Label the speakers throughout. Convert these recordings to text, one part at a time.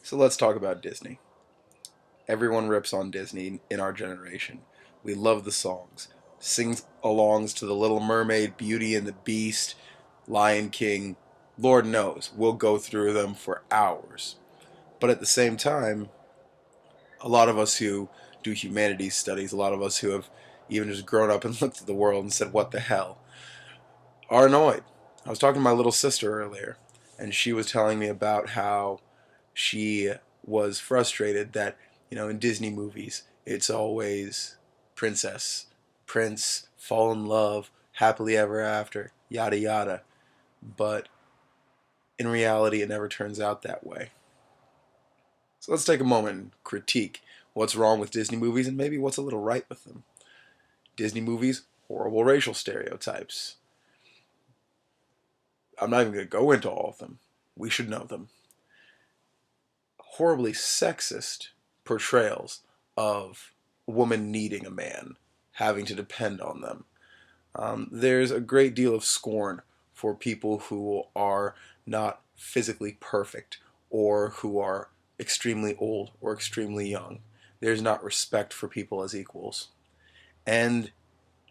Speaker 1: So let's talk about Disney. Everyone rips on Disney in our generation. We love the songs. Sing alongs to The Little Mermaid, Beauty and the Beast, Lion King. Lord knows, we'll go through them for hours. But at the same time, a lot of us who do humanities studies, a lot of us who have even just grown up and looked at the world and said, what the hell, are annoyed. I was talking to my little sister earlier, and she was telling me about how she was frustrated that, in Disney movies, it's always princess, prince, fall in love, happily ever after, yada yada. But in reality, it never turns out that way. So let's take a moment and critique what's wrong with Disney movies and maybe what's a little right with them. Disney movies, horrible racial stereotypes. I'm not even going to go into all of them. We should know them. Horribly sexist portrayals of a woman needing a man, having to depend on them. There's a great deal of scorn for people who are not physically perfect or who are extremely old or extremely young. There's not respect for people as equals. And,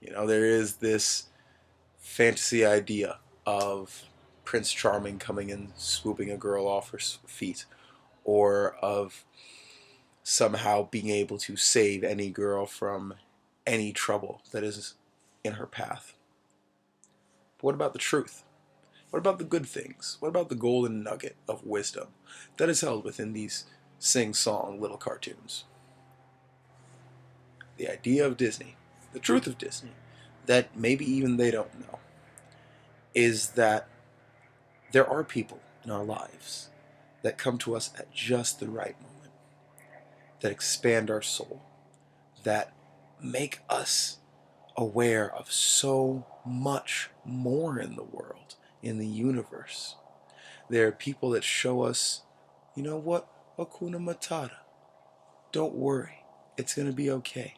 Speaker 1: there is this fantasy idea of Prince Charming coming and swooping a girl off her feet, or of somehow being able to save any girl from any trouble that is in her path. But what about the truth? What about the good things? What about the golden nugget of wisdom that is held within these sing-song little cartoons? The idea of Disney, the truth of Disney, that maybe even they don't know, is that there are people in our lives that come to us at just the right moment, that expand our soul, that make us aware of so much more in the world, in the universe. There are people that show us, you know what, Hakuna Matata. Don't worry, it's going to be okay.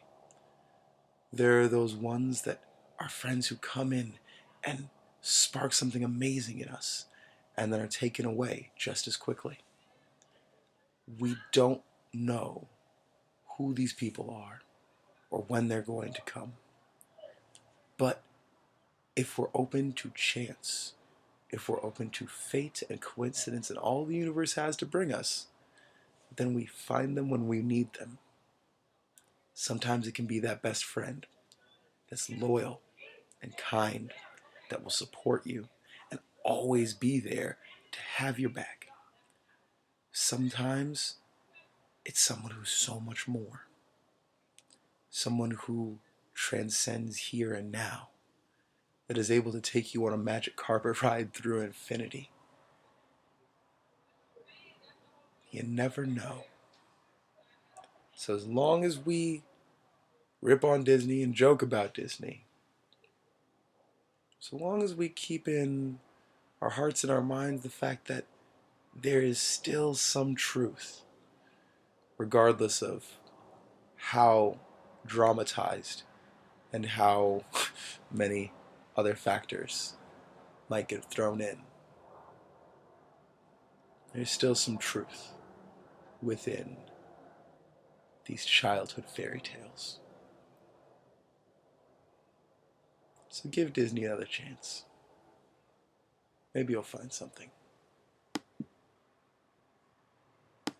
Speaker 1: There are those ones that are friends who come in and spark something amazing in us and then are taken away just as quickly. We don't know who these people are or when they're going to come. But if we're open to chance, if we're open to fate and coincidence and all the universe has to bring us, then we find them when we need them. Sometimes it can be that best friend that's loyal and kind, that will support you and always be there to have your back. Sometimes it's someone who's so much more. Someone who transcends here and now, that is able to take you on a magic carpet ride through infinity. You never know. So as long as we rip on Disney and joke about Disney, so long as we keep in our hearts and our minds the fact that there is still some truth, regardless of how dramatized and how many other factors might get thrown in, there's still some truth within these childhood fairy tales. So give Disney another chance. Maybe you'll find something.